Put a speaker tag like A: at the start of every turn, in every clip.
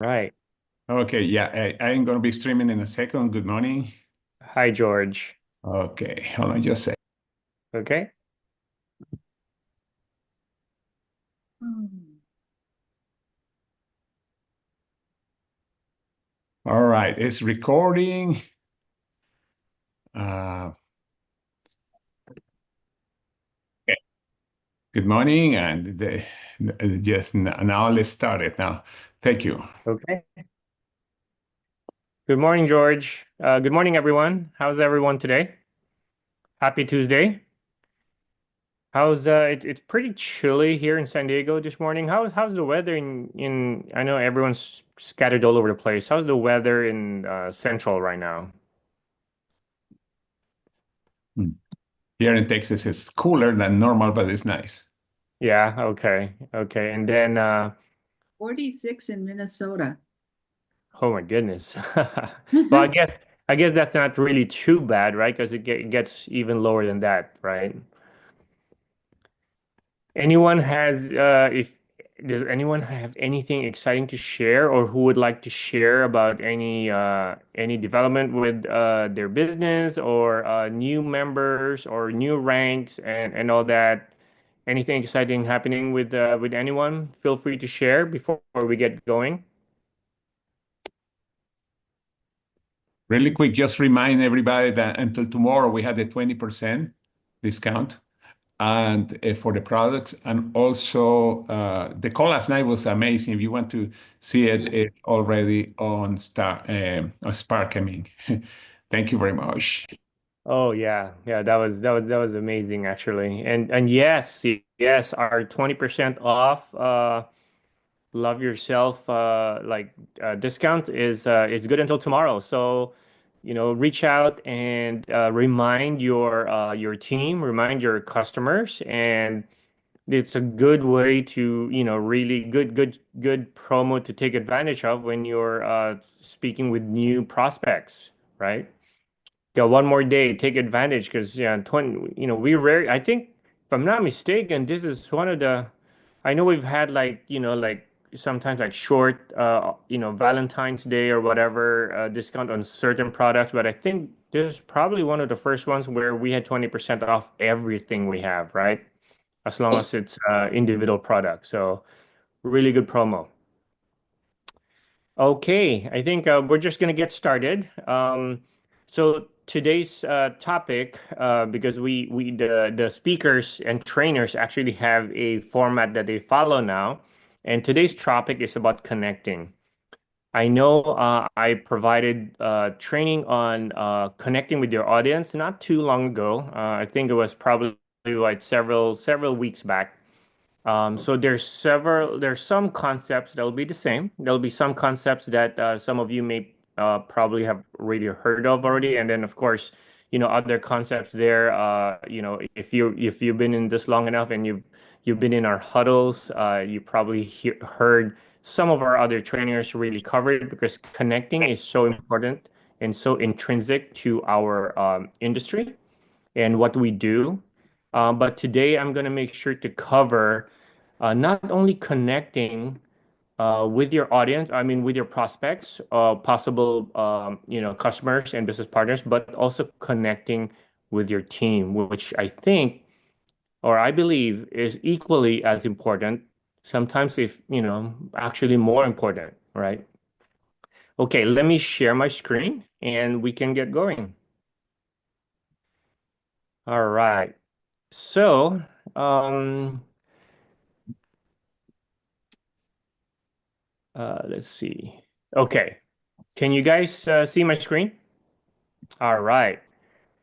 A: Right.
B: Okay, yeah, I'm going to be streaming in a second. Good morning.
A: Hi, George.
B: Okay, hold on just a sec.
A: Okay.
B: All right, it's recording. Uh, okay. Good morning, and now let's start it now. Thank you.
A: Okay. Good morning, George. Good morning, everyone. How's everyone today? Happy Tuesday. It's pretty chilly here in San Diego this morning. How's the weather in I know everyone's scattered all over the place. How's the weather in Central right now?
B: Hmm. Here in Texas, it's cooler than normal, but it's nice.
A: Yeah, okay. Okay. And then
C: 46 in Minnesota.
A: oh my goodness. Well, I guess that's not really too bad, right? Because it gets even lower than that, right? Anyone has if Does anyone have anything exciting to share or who would like to share about any development with their business or new members or new ranks and all that? Anything exciting happening with anyone? Feel free to share before we get going.
B: Really quick, just remind everybody that until tomorrow we had the 20% discount and for the products. And also, the call last night was amazing. If you want to see it, it's already on Spark. I mean, thank you very much.
A: Oh yeah, yeah, that was amazing actually. And yes, yes, our 20% off love yourself discount is good until tomorrow. So, reach out and remind your team, remind your customers, and it's a good way to, really good promo to take advantage of when you're speaking with new prospects, right? Yeah, one more day, take advantage because yeah, 20, we rare I think if I'm not mistaken, this is one of the I know we've had like, sometimes like short Valentine's Day or whatever discount on certain products, but I think this is probably one of the first ones where we had 20% off everything we have, right? As long as it's individual products. So really good promo. Okay, I think we're just going to get started. So today's topic, because the speakers and trainers actually have a format that they follow now, and today's topic is about connecting. I know I provided training on connecting with your audience not too long ago. I think it was probably like several weeks back. So there's some concepts that will be the same. There'll be some concepts that some of you may probably have already heard of already, and then of course, other concepts there. If you've been in this long enough and you've been in our huddles, you probably heard some of our other trainers really cover it because connecting is so important and so intrinsic to our industry and what we do. But today I'm going to make sure to cover not only connecting with your audience, I mean, with your prospects, possible, customers and business partners, but also connecting with your team, which I think, or I believe is equally as important, sometimes if, actually more important, right? Okay, let me share my screen and we can get going. All right. So, let's see. Okay. Can you guys see my screen? All right.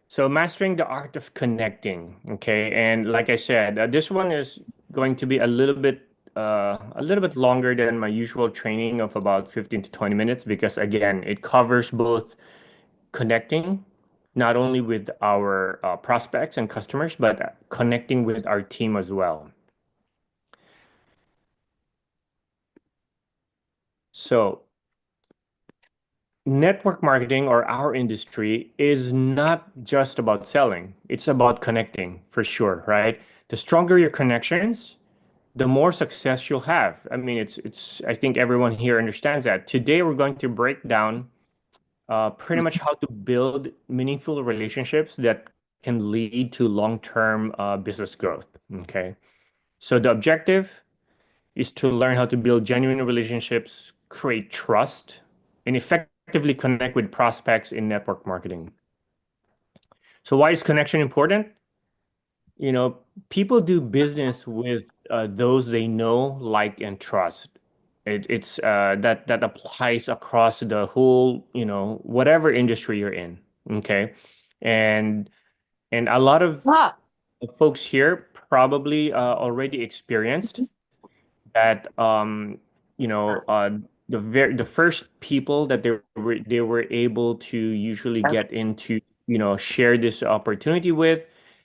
A: So mastering the art of connecting. Okay. And like I said, this one is going to be a little bit longer than my usual training of about 15 to 20 minutes because again, it covers both connecting not only with our prospects and customers, but connecting with our team as well. So network marketing or our industry is not just about selling. It's about connecting for sure, right? The stronger your connections, the more success you'll have. I mean, I think everyone here understands that. Today, we're going to break down pretty much how to build meaningful relationships that can lead to long-term business growth. Okay. So the objective is to learn how to build genuine relationships, create trust, and effectively connect with prospects in network marketing. So why is connection important? You know, people do business with those they know, like, and trust. It's that applies across the whole, whatever industry you're in. Okay, and a lot of folks here probably already experienced that. You know, the first people that they were able to usually get into, share this opportunity with,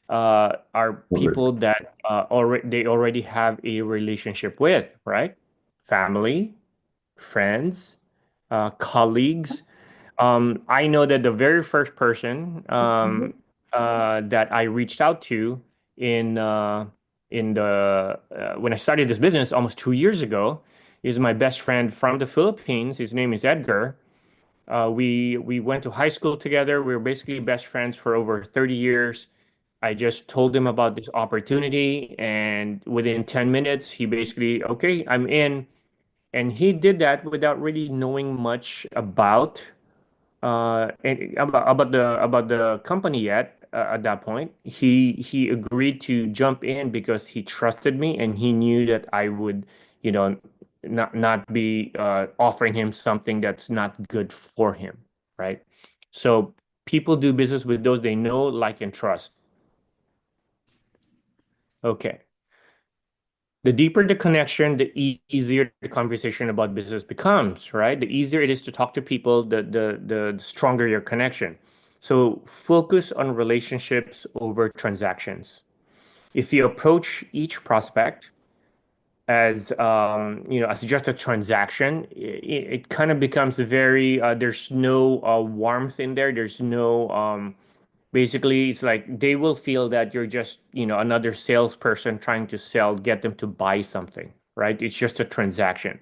A: are people that already have a relationship with, right? Family, friends, colleagues. I know that the very first person that I reached out to in the when I started this business almost 2 years ago is my best friend from the Philippines. His name is Edgar. We went to high school together. We were basically best friends for over 30 years. I just told him about this opportunity, and within 10 minutes, he basically, okay, I'm in. And he did that without really knowing much about the company yet. At that point, he agreed to jump in because he trusted me and he knew that I would, you know, not be offering him something that's not good for him, right? So people do business with those they know, like, and trust. Okay. The deeper the connection, the easier the conversation about business becomes, right? The easier it is to talk to people, the stronger your connection. So focus on relationships over transactions. If you approach each prospect as as just a transaction, it kind of becomes a very there's no warmth in there. There's no basically, it's like they will feel that you're just, another salesperson trying to get them to buy something, right? It's just a transaction.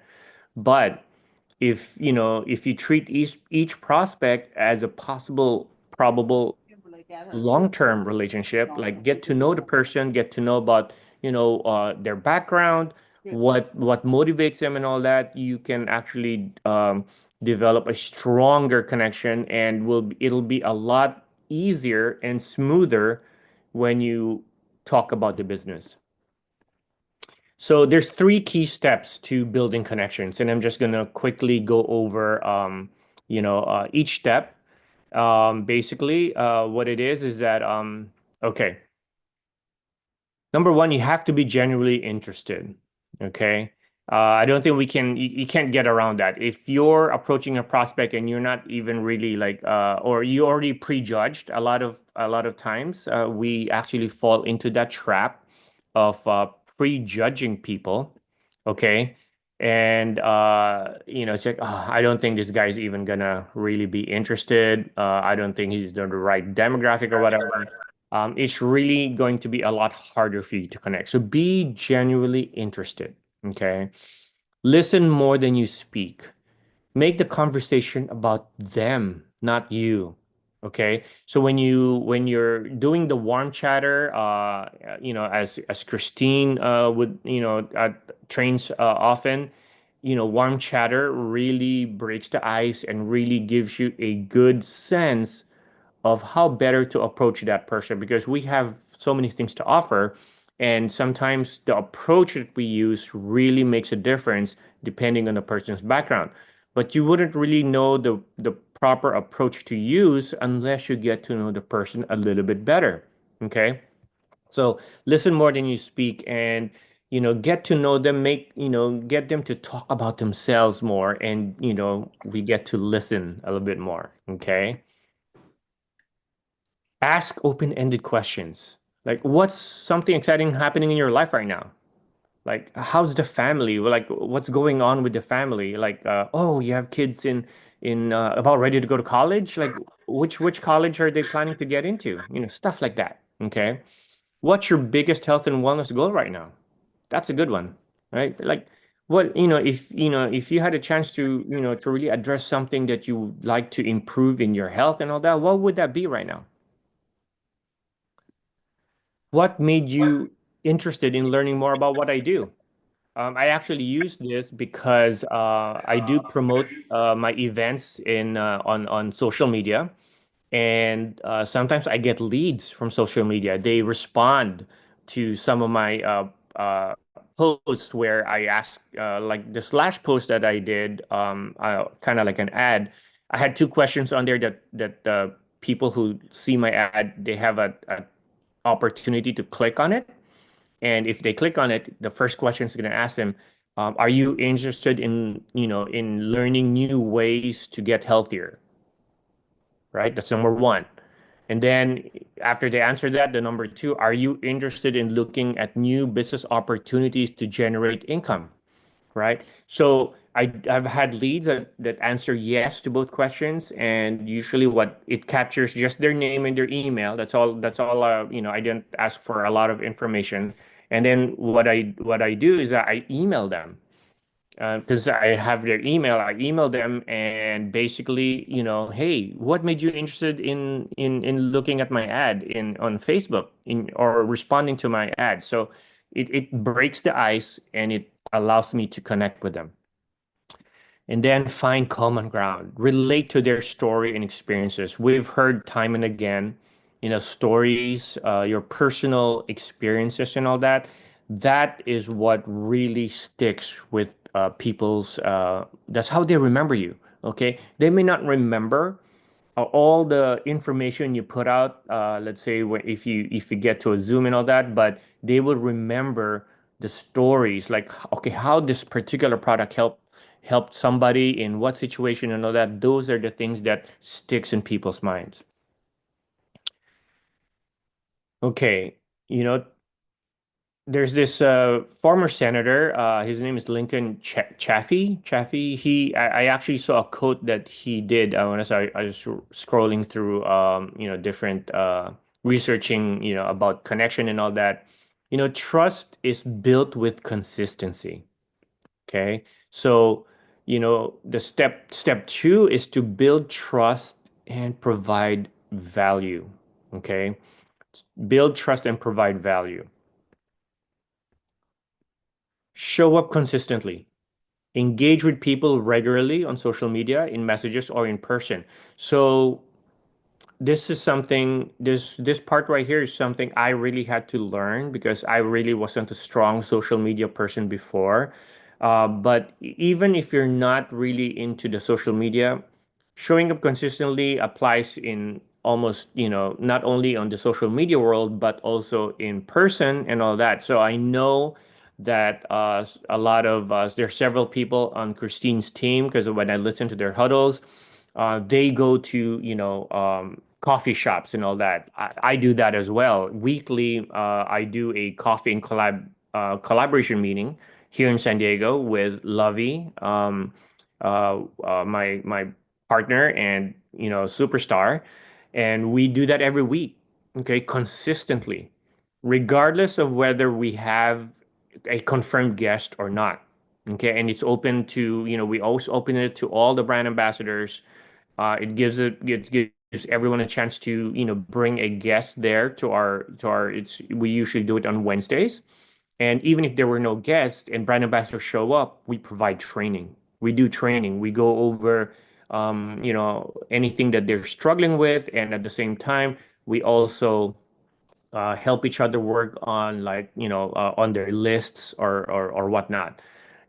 A: But if you treat each prospect as a possible, probable long-term relationship, like get to know the person, get to know about, their background, what motivates them and all that, you can actually develop a stronger connection, and it'll be a lot easier and smoother when you talk about the business. So there's three key steps to building connections, and I'm just gonna quickly go over each step. Basically, what it is that okay. Number one, you have to be genuinely interested. Okay. I don't think you can't get around that. If you're approaching a prospect and you're not even really like, or you already prejudged, a lot of times, we actually fall into that trap of prejudging people. Okay. And, it's like, oh, I don't think this guy's even gonna really be interested. I don't think he's the right demographic or whatever. It's really going to be a lot harder for you to connect. So be genuinely interested. Okay. Listen more than you speak. Make the conversation about them, not you. Okay. So when you're doing the warm chatter, as Christine would, trains often, warm chatter really breaks the ice and really gives you a good sense of how better to approach that person, because we have so many things to offer, and sometimes the approach that we use really makes a difference depending on the person's background. But you wouldn't really know the proper approach to use unless you get to know the person a little bit better. Okay. So listen more than you speak, and get to know them, get them to talk about themselves more, and we get to listen a little bit more. Okay. Ask open-ended questions. Like, what's something exciting happening in your life right now? Like, how's the family? Like, what's going on with the family? Like, oh, you have kids in about ready to go to college? Like, which college are they planning to get into? Stuff like that. Okay. What's your biggest health and wellness goal right now? That's a good one. right? Like what, if you had a chance to, to really address something that you would like to improve in your health and all that, what would that be right now? What made you interested in learning more about what I do? I actually use this because I do promote my events on social media, and sometimes I get leads from social media. They respond to some of my posts where I ask, like the slash post that I did, kind of like an ad. I had two questions on there that people who see my ad, they have a opportunity to click on it. And if they click on it, the first question is going to ask them, are you interested in, in learning new ways to get healthier? Right? That's number one. And then after they answer that, the number two, are you interested in looking at new business opportunities to generate income? Right? So I've had leads that answer yes to both questions, and usually what it captures just their name and their email. That's all. I didn't ask for a lot of information. And then what I do is that I email them because I have their email. I email them and basically, hey, what made you interested in looking at my ad in on Facebook or responding to my ad? So it breaks the ice and it allows me to connect with them. And then find common ground, relate to their story and experiences. We've heard time and again, stories, your personal experiences and all that. That is what really sticks with that's how they remember you. Okay. They may not remember all the information you put out, let's say if you get to a Zoom and all that, but they will remember the stories, like okay, how this particular product helped somebody in what situation and all that. Those are the things that sticks in people's minds. Okay, you know, there's this former senator. His name is Lincoln Chaffee. Chaffee. I actually saw a quote that he did when I was scrolling through, different researching, about connection and all that. Trust is built with consistency. Okay, so the step two is to build trust and provide value. Okay, build trust and provide value. Show up consistently. Engage with people regularly on social media, in messages or in person. So this is something, this part right here is something I really had to learn because I really wasn't a strong social media person before. But even if you're not really into the social media, showing up consistently applies in almost, not only on the social media world, but also in person and all that. So I know that a lot of us, there's several people on Christine's team because when I listen to their huddles, they go to, coffee shops and all that. I do that as well. Weekly, I do a coffee and collaboration meeting here in San Diego with Lovey, my partner and superstar, and we do that every week. Okay, consistently, regardless of whether we have a confirmed guest or not. Okay, and it's open to we always open it to all the brand ambassadors. It gives everyone a chance to bring a guest there to our it's we usually do it on Wednesdays. And even if there were no guests and brand ambassadors show up, we provide training. We do training. We go over anything that they're struggling with, and at the same time, we also help each other work on, like on their lists or whatnot.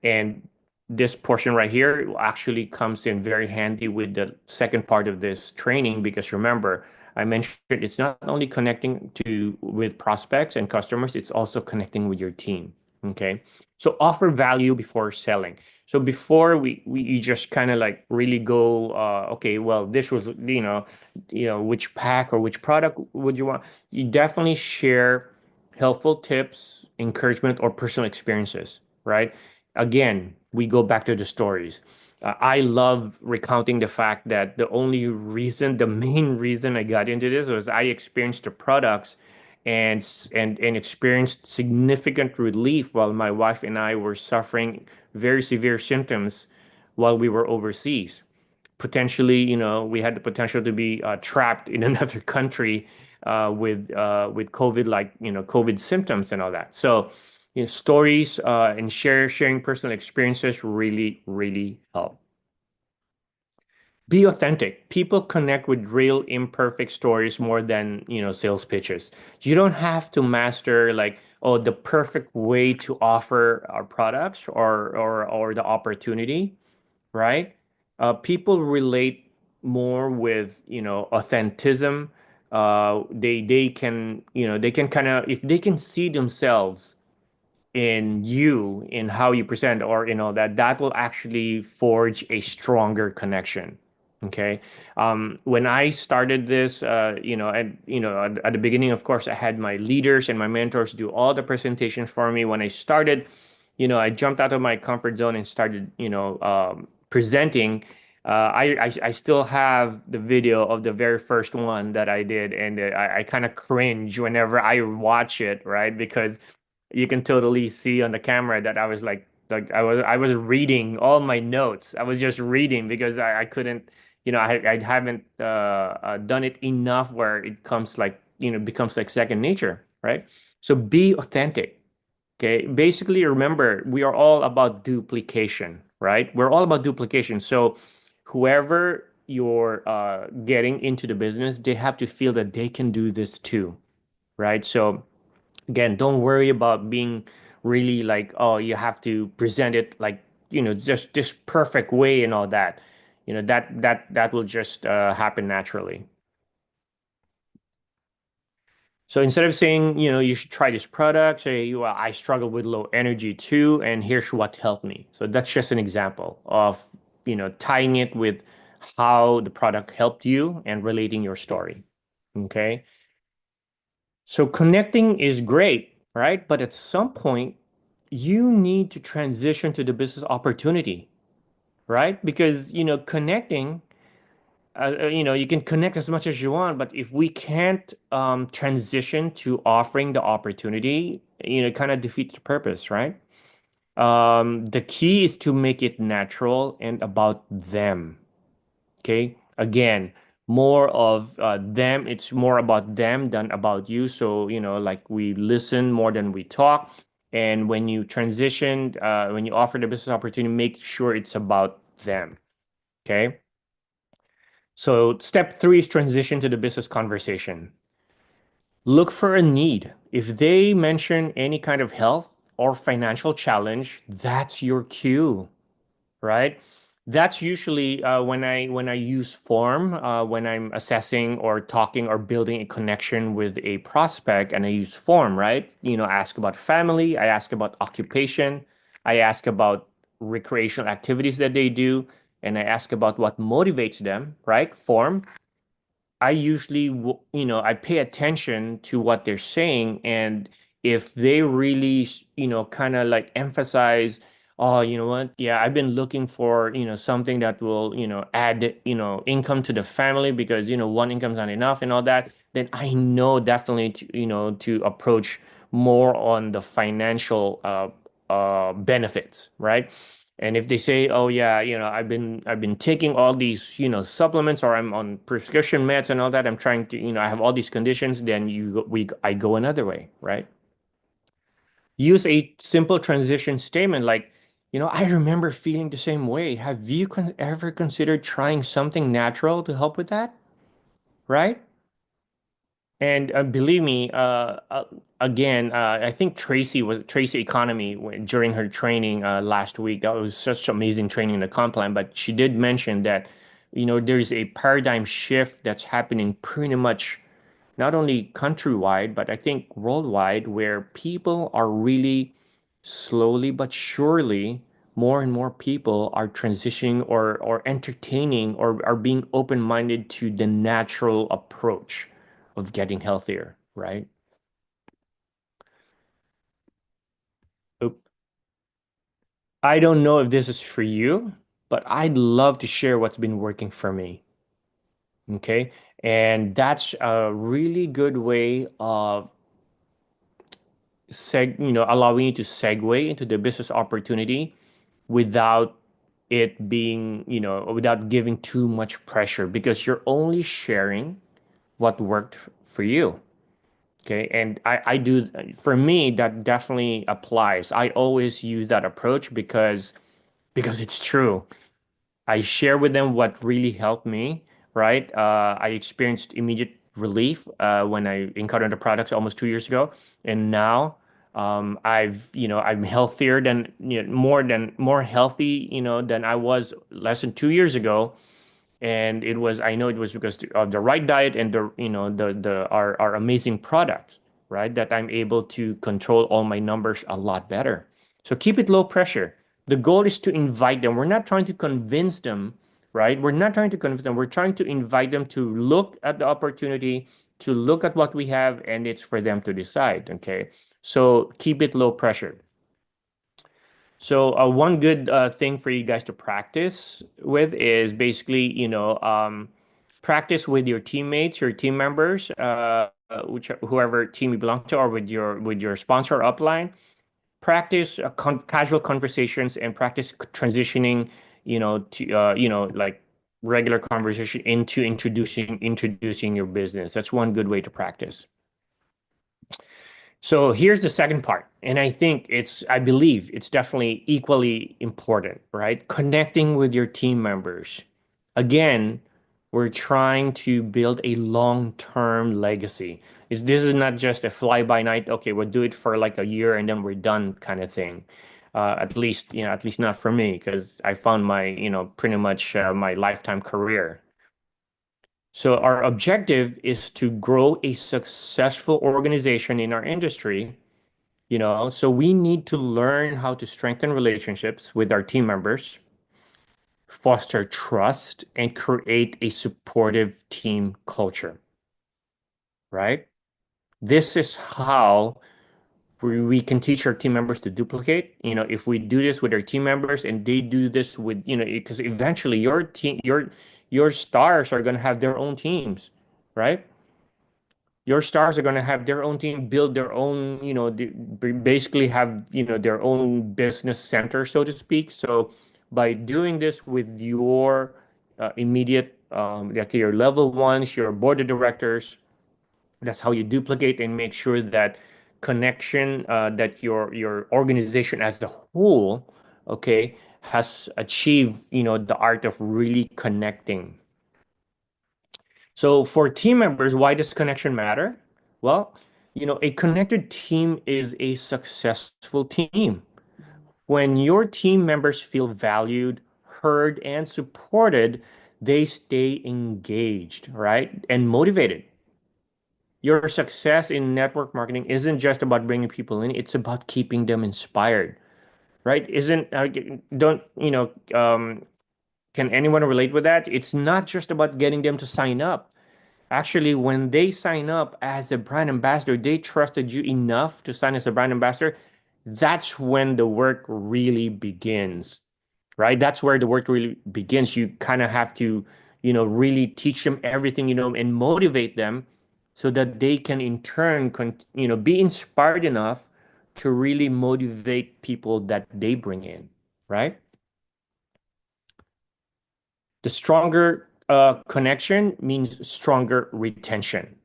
A: And this portion right here actually comes in very handy with the second part of this training, because remember, I mentioned it's not only connecting to with prospects and customers, it's also connecting with your team. Okay. So offer value before selling. So before we you just kind of like really go, okay, well, this was, which pack or which product would you want? You definitely share helpful tips, encouragement, or personal experiences, right? Again, we go back to the stories. I love recounting the fact that the main reason I got into this was I experienced the products and experienced significant relief while my wife and I were suffering very severe symptoms while we were overseas. Potentially, we had the potential to be trapped in another country with COVID, like COVID symptoms and all that. So, stories and sharing personal experiences really, really help. Be authentic. People connect with real imperfect stories more than, sales pitches. You don't have to master like, oh, the perfect way to offer our products or the opportunity, right? People relate more with, authenticism. They can kind of, if they can see themselves in you, in how you present, or that will actually forge a stronger connection. Okay. When I started this, at the beginning, of course, I had my leaders and my mentors do all the presentations for me. When I started, I jumped out of my comfort zone and started, presenting. I still have the video of the very first one that I did, and I kind of cringe whenever I watch it, right? Because you can totally see on the camera that I was like I was reading all my notes. I was just reading because I couldn't, I haven't done it enough where it comes like, becomes like second nature, right? So be authentic. Okay. Basically, remember, we are all about duplication, right? We're all about duplication. So whoever you're getting into the business, they have to feel that they can do this too, right? So again, don't worry about being really like, oh, you have to present it like, just this perfect way and all that. That will just happen naturally. So instead of saying, you should try this product, say, well, I struggle with low energy too, and here's what helped me. So that's just an example of, tying it with how the product helped you and relating your story. Okay. So connecting is great, right? But at some point, you need to transition to the business opportunity, right? Because, connecting, you can connect as much as you want, but if we can't transition to offering the opportunity, it kind of defeats the purpose, right? The key is to make it natural and about them. Okay. Again, more of them. It's more about them than about you. So, like we listen more than we talk. And when you transition, when you offer the business opportunity, make sure it's about them. Okay. So, step three is transition to the business conversation. Look for a need. If they mention any kind of health or financial challenge, that's your cue, right? That's usually when I use form when I'm assessing or talking or building a connection with a prospect, and I use form, right? I ask about family, I ask about occupation, I ask about recreational activities that they do, and I ask about what motivates them, right? Form. I usually, I pay attention to what they're saying. And if they really, kind of like emphasize, oh, you know what? Yeah, I've been looking for, something that will, add, income to the family because, one income's not enough and all that, then I know definitely to, to approach more on the financial benefits, right? And if they say, "Oh yeah, I've been taking all these, supplements, or I'm on prescription meds and all that. I'm trying to, I have all these conditions," then I go another way, right? Use a simple transition statement like, "I remember feeling the same way. Have you ever considered trying something natural to help with that?" Right? And believe me, again, I think Tracy Economy during her training last week. That was such amazing training in the comp plan. But she did mention that, there's a paradigm shift that's happening pretty much not only countrywide, but I think worldwide, where people are really slowly but surely, more and more people are transitioning or entertaining or are being open-minded to the natural approach of getting healthier, right? Oop. I don't know if this is for you, but I'd love to share what's been working for me. Okay. And that's a really good way of allowing you to segue into the business opportunity without it being, without giving too much pressure because you're only sharing what worked for you. Okay. And I do, for me, that definitely applies. I always use that approach because it's true. I share with them what really helped me, right? I experienced immediate relief when I encountered the products almost 2 years ago, and now I'm healthier than, more healthy, than I was less than 2 years ago, and I know it was because of the right diet and our amazing product, right? That I'm able to control all my numbers a lot better. So keep it low pressure. The goal is to invite them. We're not trying to convince them, right? We're not trying to convince them. We're trying to invite them to look at the opportunity, to look at what we have, and it's for them to decide. Okay. So keep it low pressure. So one good thing for you guys to practice with is basically, practice with your teammates, your team members, whoever team you belong to, or with your sponsor upline. Practice casual conversations and practice transitioning, to like regular conversation into introducing your business. That's one good way to practice. So here's the second part, and I believe it's definitely equally important, right? Connecting with your team members. Again, we're trying to build a long-term legacy. This is not just a fly-by-night, okay, we'll do it for like a year and then we're done kind of thing. At least not for me, because I found my, pretty much my lifetime career. So our objective is to grow a successful organization in our industry, so we need to learn how to strengthen relationships with our team members, foster trust, and create a supportive team culture, right? This is how we can teach our team members to duplicate. If we do this with our team members and they do this with, because eventually your team, your stars are going to have their own teams, right? Your stars are going to have their own team, build their own, basically have, their own business center, so to speak. So by doing this with your immediate, like your level ones, your board of directors, that's how you duplicate and make sure that connection, that your organization as a whole, okay, has achieved, the art of really connecting. So for team members, why does connection matter? Well, a connected team is a successful team. When your team members feel valued, heard, and supported, they stay engaged, right? And motivated. Your success in network marketing isn't just about bringing people in, it's about keeping them inspired, right? Isn't, don't, can anyone relate with that? It's not just about getting them to sign up. Actually, when they sign up as a brand ambassador, they trusted you enough to sign as a brand ambassador. That's when the work really begins, right? That's where the work really begins. You kind of have to, really teach them everything, and motivate them so that they can in turn, be inspired enough to really motivate people that they bring in, right? The stronger connection means stronger retention.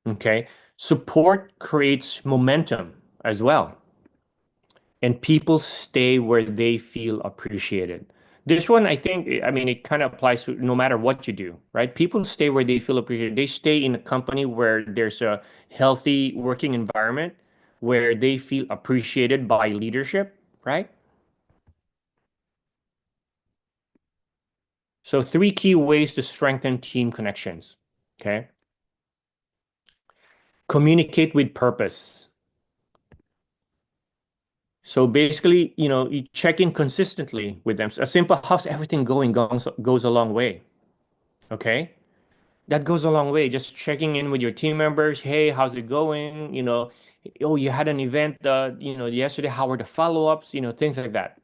A: Okay. Support creates momentum as well. And people stay where they feel appreciated. This one, it kind of applies to no matter what you do, right? People stay where they feel appreciated. They stay in a company where there's a healthy working environment, where they feel appreciated by leadership, right? So, three key ways to strengthen team connections. Okay. Communicate with purpose. So basically, you check in consistently with them. So a simple "how's everything going" goes a long way. Okay? That goes a long way. Just checking in with your team members. Hey, how's it going? Oh, you had an event, yesterday. How were the follow-ups? Things like that.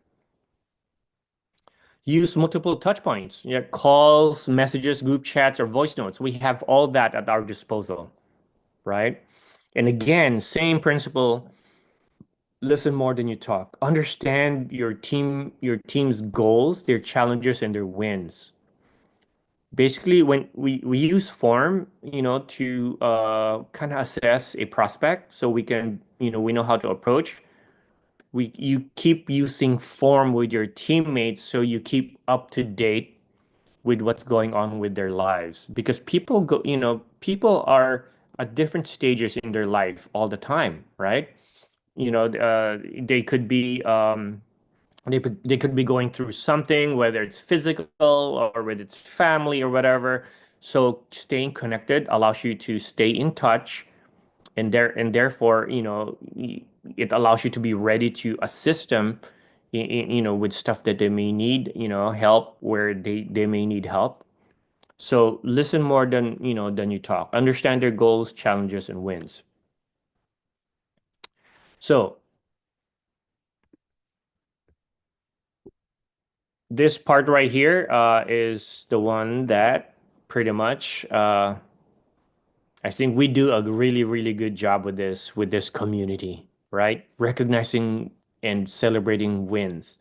A: Use multiple touch points. Yeah, calls, messages, group chats, or voice notes. We have all that at our disposal, right? And again, same principle, listen more than you talk. Understand your team's goals, their challenges, and their wins. Basically, when we use form, to kind of assess a prospect, so we can, we know how to approach. You keep using form with your teammates, so you keep up to date with what's going on with their lives. Because people are at different stages in their life all the time, right? They could be they could be going through something, whether it's physical or whether it's family or whatever. So staying connected allows you to stay in touch, and therefore, it allows you to be ready to assist them with stuff that they may need, help where they may need help. So listen more than you talk. Understand their goals, challenges, and wins. So this part right here is the one that pretty much I think we do a really, really good job with this community, right? Recognizing and celebrating wins.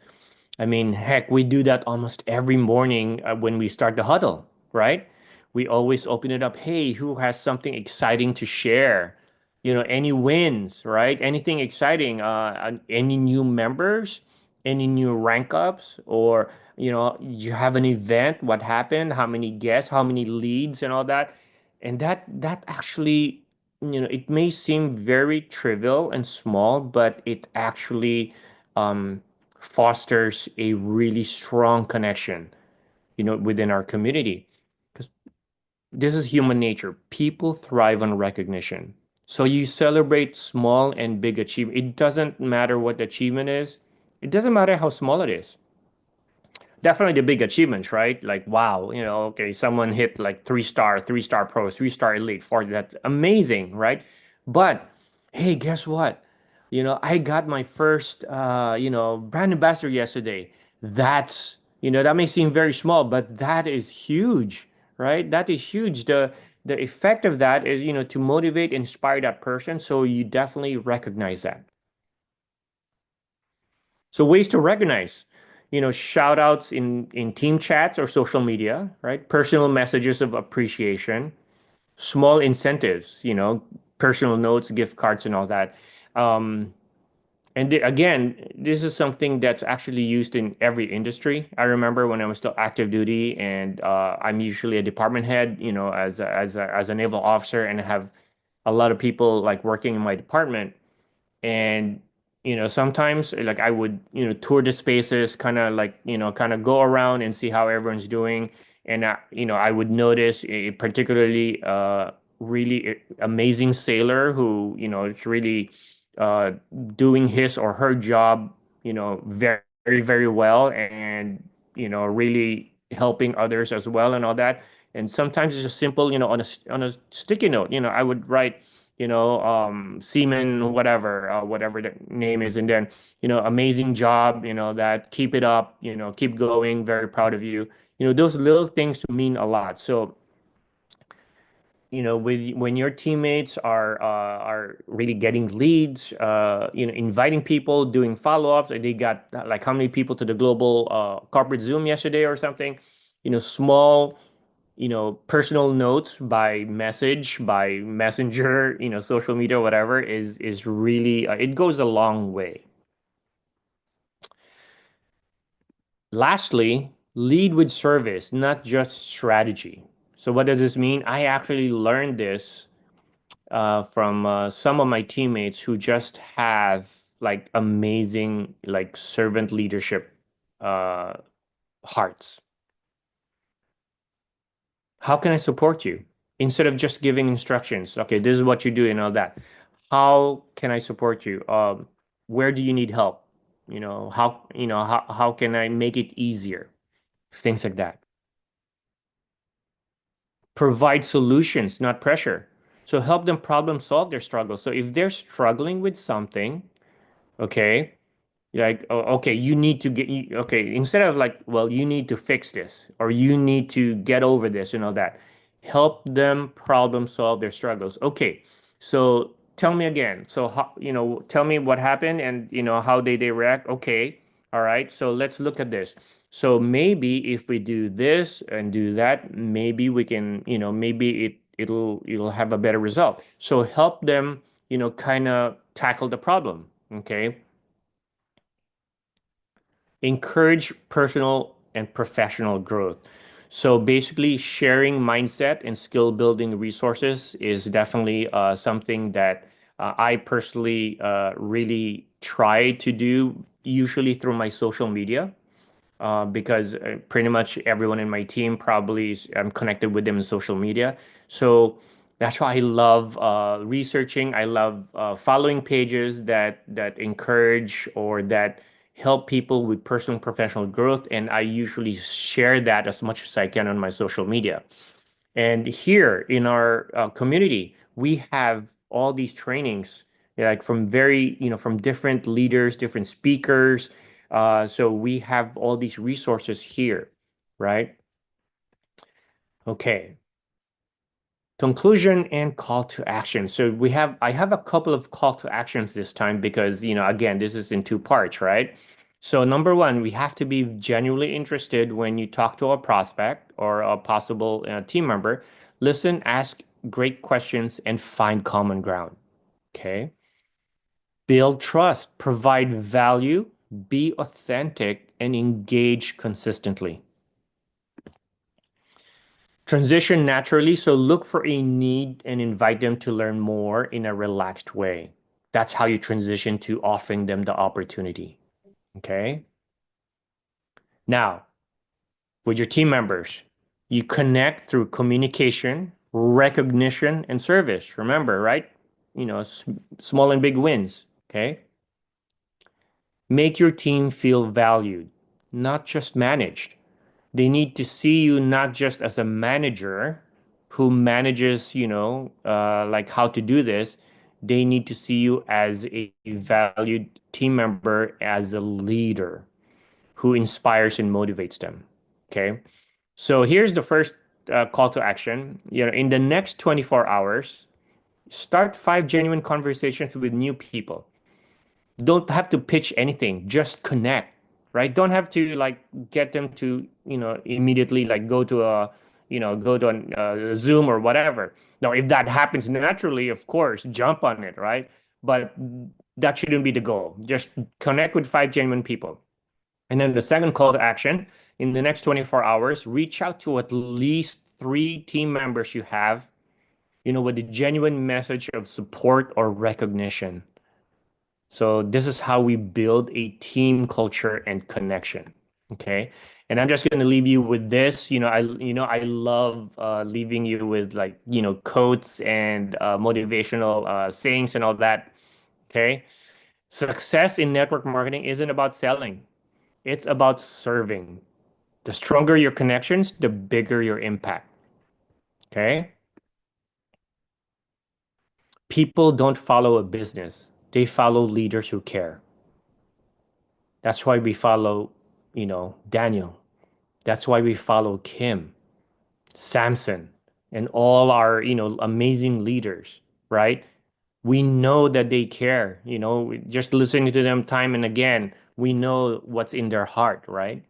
A: I mean, heck, we do that almost every morning when we start the huddle, right? We always open it up. Hey, who has something exciting to share? Any wins, right? Anything exciting? Any new members? Any new rank ups? Or, you have an event? What happened? How many guests? How many leads and all that? And that actually, it may seem very trivial and small, but it actually um, fosters a really strong connection, within our community. Because this is human nature. People thrive on recognition. So you celebrate small and big achievement. It doesn't matter what the achievement is. It doesn't matter how small it is. Definitely the big achievements, right? Like, wow, okay, someone hit like three-star pro, three-star elite, for that's amazing, right? But hey, guess what? I got my first brand ambassador yesterday. That may seem very small, but that is huge, right? That is huge. The effect of that is, to motivate, inspire that person. So you definitely recognize that. So ways to recognize, shout outs in team chats or social media, right? Personal messages of appreciation, small incentives, personal notes, gift cards, and all that. Um, again, this is something that's actually used in every industry. I remember when I was still active duty, and I'm usually a department head, as a naval officer, and I have a lot of people like working in my department. And sometimes like I would tour the spaces, kind of like kind of go around and see how everyone's doing. And I would notice a particularly really amazing sailor who is really uh doing his or her job very, very well, and really helping others as well and all that. And sometimes it's just simple, on a sticky note, I would write Seaman, whatever the name is. And then, amazing job, that keep it up, keep going, very proud of you. Those little things mean a lot. So, when your teammates are really getting leads, inviting people, doing follow-ups, and they got like how many people to the global corporate Zoom yesterday or something, small personal notes by message, by messenger, social media, whatever, is really it goes a long way. Lastly, lead with service, not just strategy. So what does this mean? I actually learned this from some of my teammates who just have like amazing like servant leadership uh, hearts. How can I support you? Instead of just giving instructions, okay, this is what you do and all that. How can I support you? Where do you need help? How can I make it easier? Things like that. Provide solutions, not pressure. So help them problem solve their struggles. So if they're struggling with something, okay, like, oh, okay, okay, instead of like, well, you need to fix this or you need to get over this and all that, help them problem solve their struggles. Okay, so tell me again. So, tell me what happened and, how they react. Okay. All right. So let's look at this. So maybe if we do this and do that, maybe we can, maybe it'll have a better result. So help them, kind of tackle the problem. Okay. Encourage personal and professional growth. So basically, sharing mindset and skill building resources is definitely something that I personally really try to do, usually through my social media because pretty much everyone in my team probably I'm connected with them in social media. So that's why I love researching. I love following pages that encourage or that help people with personal and professional growth, and I usually share that as much as I can on my social media. And here in our community, we have all these trainings, like from from different leaders, different speakers. So we have all these resources here, right? Okay. Conclusion and call to action. So I have a couple of call to actions this time because, again, this is in two parts, right? So number one, we have to be genuinely interested when you talk to a prospect or a possible team member. Listen, ask great questions, and find common ground. Okay. Build trust, provide value, be authentic, and engage consistently. Transition naturally, so look for a need and invite them to learn more in a relaxed way. That's how you transition to offering them the opportunity. Okay. Now, with your team members, you connect through communication, recognition, and service. Remember, right? Small and big wins. Okay. Make your team feel valued, not just managed. They need to see you not just as a manager who manages, like how to do this. They need to see you as a valued team member, as a leader who inspires and motivates them. Okay. So here's the first call to action. In the next 24 hours, start 5 genuine conversations with new people. Don't have to pitch anything, just connect, right? Don't have to like get them to immediately like go to a Zoom or whatever. Now if that happens naturally, of course jump on it, right? But that shouldn't be the goal. Just connect with 5 genuine people. And then the second call to action, in the next 24 hours, reach out to at least 3 team members you have, with a genuine message of support or recognition. So this is how we build a team culture and connection. Okay. And I'm just going to leave you with this. I love leaving you with like, quotes and motivational sayings and all that. Okay. Success in network marketing isn't about selling. It's about serving. The stronger your connections, the bigger your impact. Okay. People don't follow a business. They follow leaders who care. That's why we follow, Daniel. That's why we follow Kim, Samson, and all our, amazing leaders, right? We know that they care, just listening to them time and again, we know what's in their heart, right?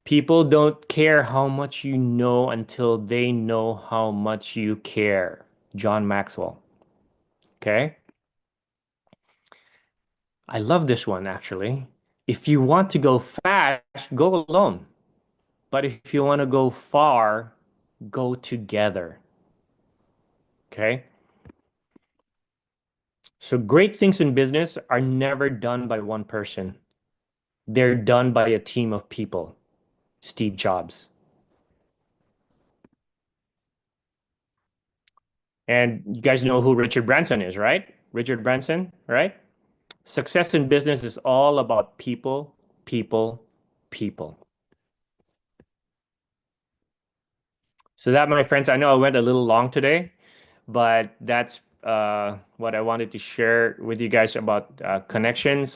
A: People don't care how much you know until they know how much you care. John Maxwell. Okay? I love this one actually. If you want to go fast, go alone. But if you want to go far, go together. Okay? So great things in business are never done by one person. They're done by a team of people. Steve Jobs. And you guys know who Richard Branson is, right? Richard Branson, right? Success in business is all about people, people, people. So that, my friends, I know I went a little long today, but that's what I wanted to share with you guys about connection.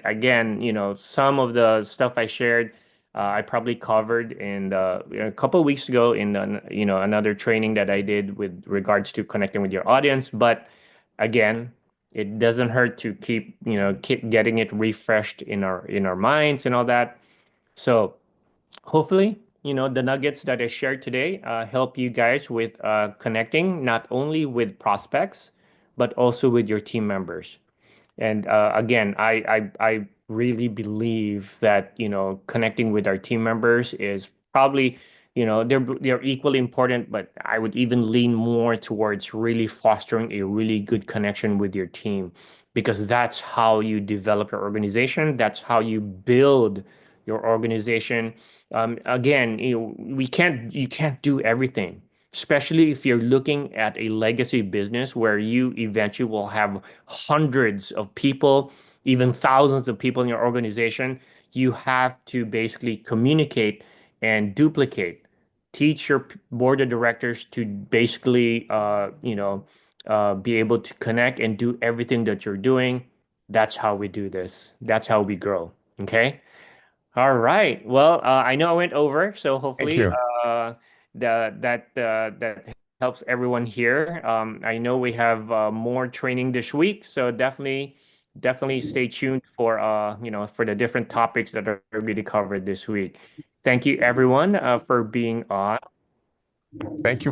A: Again, some of the stuff I shared, I probably covered in a couple of weeks ago in another training that I did with regards to connecting with your audience. But again, it doesn't hurt to keep getting it refreshed in our minds and all that. So hopefully, the nuggets that I shared today help you guys with connecting not only with prospects, but also with your team members. And again, I really believe that, connecting with our team members is probably, they're equally important, but I would even lean more towards really fostering a really good connection with your team because that's how you develop your organization. That's how you build your organization. Again, you can't do everything, especially if you're looking at a legacy business where you eventually will have hundreds of people, even thousands of people in your organization. You have to basically communicate and duplicate. Teach your board of directors to basically, be able to connect and do everything that you're doing. That's how we do this. That's how we grow. Okay. All right. Well, I know I went over, so
B: Thank
A: hopefully
B: you.
A: that helps everyone here. I know we have more training this week, so definitely stay tuned for for the different topics that are going to be covered this week. Thank you everyone for being on.
B: Thank you.